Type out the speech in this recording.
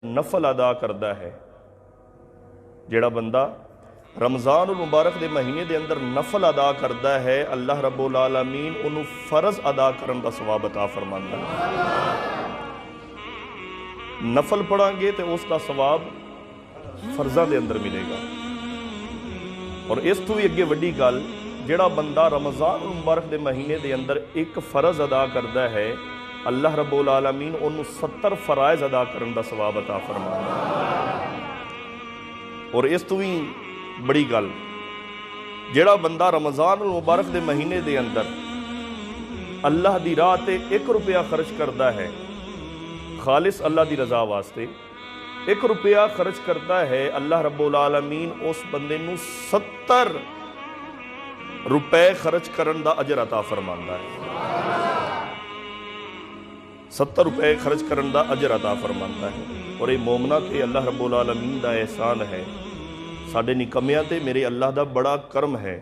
نفل ادا کرتا ہے جڑا بندہ رمضان المبارک دے مہینے دے اندر نفل ادا کرتا ہے اللہ رب العالمین انہوں فرض ادا کرن دا ثواب عطا فرماندا ہے۔ نفل پڑھیں گے تو اس دا ثواب فرضاں دے اندر ملے گا۔ اور اس تو بھی اگے وڈی گل جڑا بندہ رمضان المبارک دے مہینے دے اندر ایک فرض ادا کرتا ہے اللہ رب العالمین انہوں 70 فرائض ادا کرن دا ثواب عطا فرماندا ہے۔ اور اس تو بھی بڑی گل جڑا بندہ رمضان المبارک دے مہینے دے اندر اللہ دی راہ تے 1 روپیہ خرچ کرتا ہے خالص اللہ دی رضا واسطے 1 روپیہ خرچ کرتا ہے اللہ رب العالمین اس بندے نو 70 روپے خرچ کرن دا اجر عطا فرماندا ہے۔ 70 روپے خرچ کرن دا اجر عطا فرماندا ہے۔ اور یہ مومنہ تے اللہ رب العالمین دا احسان ہے، ساڈے نکمیاں تے میرے اللہ دا بڑا کرم ہے۔